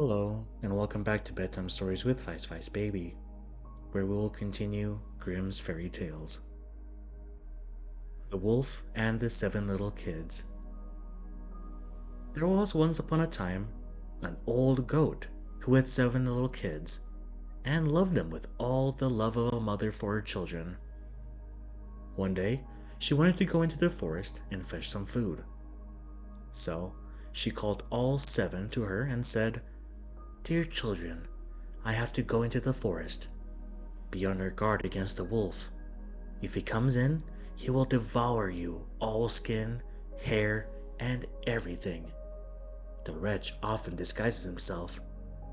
Hello, and welcome back to Bedtime Stories with Vice Vice Baby, where we will continue Grimm's fairy tales. The Wolf and the Seven Little Kids. There was once upon a time an old goat who had seven little kids and loved them with all the love of a mother for her children. One day, she wanted to go into the forest and fetch some food. So, she called all seven to her and said, "Dear children, I have to go into the forest. Be on your guard against the wolf. If he comes in, he will devour you, all skin, hair, and everything. The wretch often disguises himself,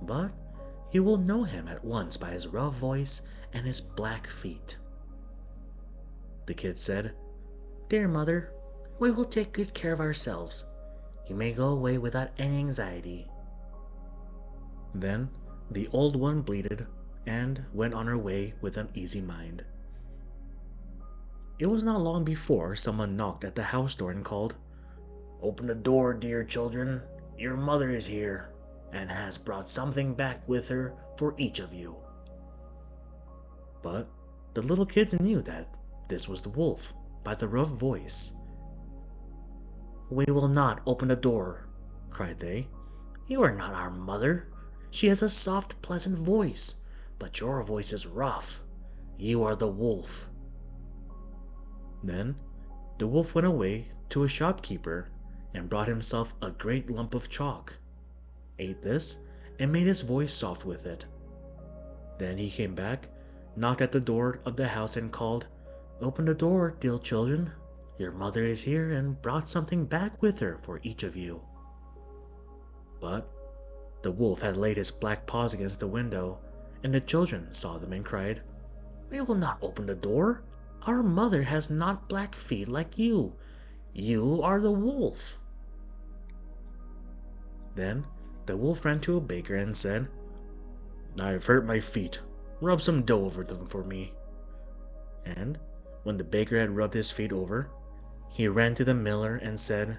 but you will know him at once by his rough voice and his black feet." The kid said, "Dear mother, we will take good care of ourselves. You may go away without any anxiety." Then the old one bleated and went on her way with an easy mind. It was not long before someone knocked at the house door and called, "Open the door, dear children. Your mother is here and has brought something back with her for each of you." But the little kids knew that this was the wolf by the rough voice. "We will not open the door," cried they. "You are not our mother. She has a soft, pleasant voice, but your voice is rough. You are the wolf." Then the wolf went away to a shopkeeper and brought himself a great lump of chalk, ate this, and made his voice soft with it. Then he came back, knocked at the door of the house and called, "Open the door, dear children. Your mother is here and brought something back with her for each of you." But the wolf had laid his black paws against the window, and the children saw them and cried, "We will not open the door. Our mother has not black feet like you. You are the wolf." Then the wolf ran to a baker and said, "I've hurt my feet. Rub some dough over them for me." And when the baker had rubbed his feet over, he ran to the miller and said,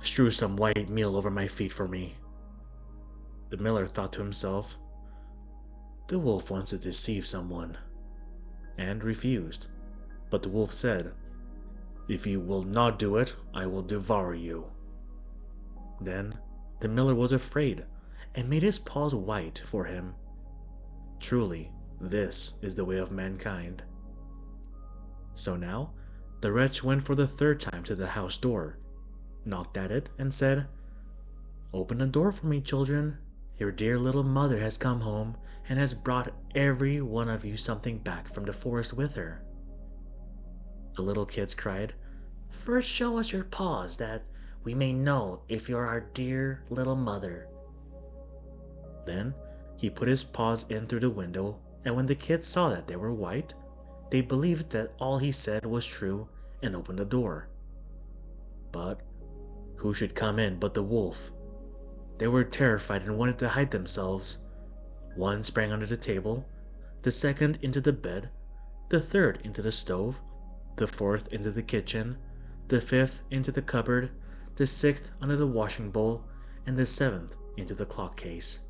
"Strew some white meal over my feet for me." The miller thought to himself, "The wolf wants to deceive someone," and refused. But the wolf said, "If you will not do it, I will devour you." Then the miller was afraid and made his paws white for him. Truly, this is the way of mankind. So now the wretch went for the third time to the house door, knocked at it, and said, "Open the door for me, children. Your dear little mother has come home and has brought every one of you something back from the forest with her." The little kids cried, "First show us your paws, that we may know if you're our dear little mother." Then he put his paws in through the window, and when the kids saw that they were white, they believed that all he said was true and opened the door. But who should come in but the wolf? They were terrified and wanted to hide themselves. One sprang under the table, the second into the bed, the third into the stove, the fourth into the kitchen, the fifth into the cupboard, the sixth under the washing bowl, and the seventh into the clock case.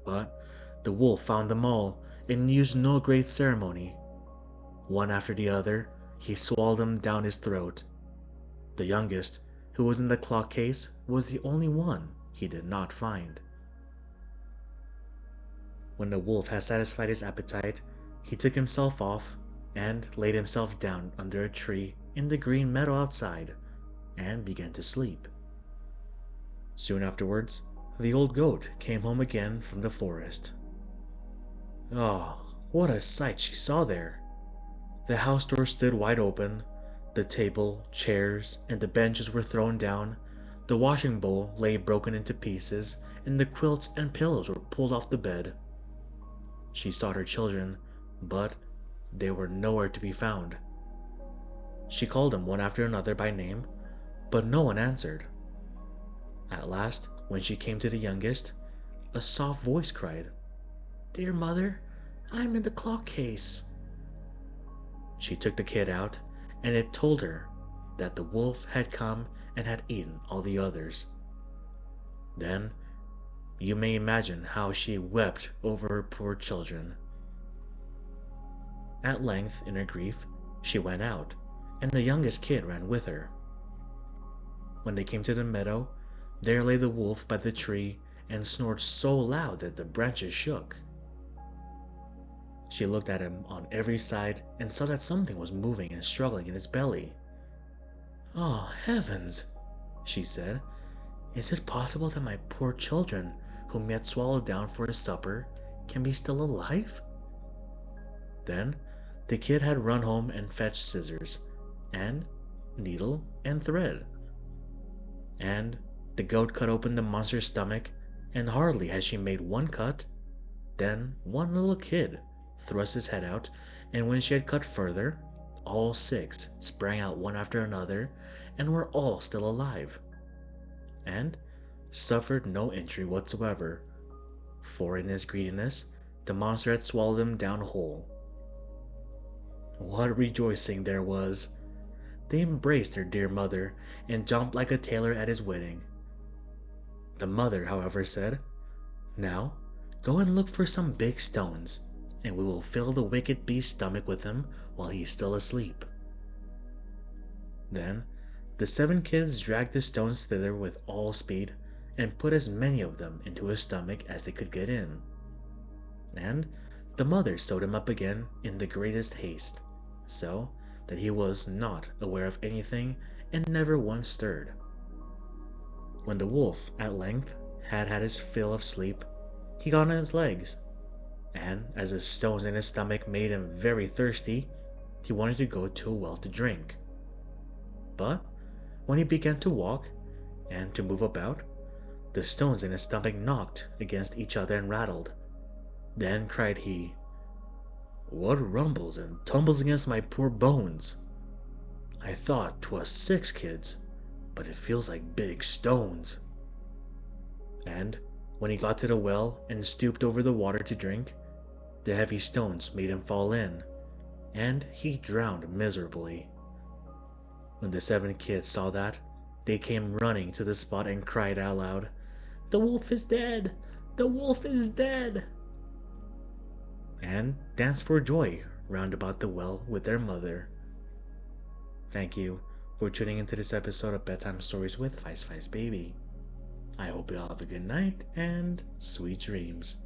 But the wolf found them all and used no great ceremony. One after the other, he swallowed them down his throat. The youngest, who was in the clock case, was the only one he did not find. When the wolf had satisfied his appetite, he took himself off and laid himself down under a tree in the green meadow outside and began to sleep. Soon afterwards, the old goat came home again from the forest. Oh, what a sight she saw there! The house door stood wide open, the table, chairs, and the benches were thrown down, the washing bowl lay broken into pieces, and the quilts and pillows were pulled off the bed. She sought her children, but they were nowhere to be found. She called them one after another by name, but no one answered. At last, when she came to the youngest, a soft voice cried, "Dear mother, I'm in the clock case." She took the kid out, and it told her that the wolf had come and had eaten all the others. Then You may imagine how she wept over her poor children. At length, in her grief, she went out, and the youngest kid ran with her. When they came to the meadow, there lay the wolf by the tree and snored so loud that the branches shook. She looked at him on every side and saw that something was moving and struggling in his belly. "Oh, heavens!" she said. "Is it possible that my poor children, whom he had swallowed down for his supper, can be still alive?" Then the kid had run home and fetched scissors, and needle and thread. And the goat cut open the monster's stomach, and hardly had she made one cut, then one little kid thrust his head out, and when she had cut further, all six sprang out one after another, and were all still alive, and suffered no injury whatsoever, for in his greediness the monster had swallowed them down whole. What rejoicing there was! They embraced their dear mother, and jumped like a tailor at his wedding. The mother, however, said, "Now, go and look for some big stones, and we will fill the wicked beast's stomach with them while he is still asleep." Then the 7 kids dragged the stones thither with all speed, and put as many of them into his stomach as they could get in. And the mother sewed him up again in the greatest haste, so that he was not aware of anything and never once stirred. When the wolf at length had had his fill of sleep, he got on his legs, and as the stones in his stomach made him very thirsty, he wanted to go to a well to drink. But when he began to walk and to move about, the stones in his stomach knocked against each other and rattled. Then cried he, "What rumbles and tumbles against my poor bones? I thought 'twas 6 kids, but it feels like big stones." And when he got to the well and stooped over the water to drink, the heavy stones made him fall in, and he drowned miserably. When the 7 kids saw that, they came running to the spot and cried out loud, "The wolf is dead! The wolf is dead!" and danced for joy round about the well with their mother. Thank you for tuning into this episode of Bedtime Stories with Vice Baby. I hope you all have a good night and sweet dreams.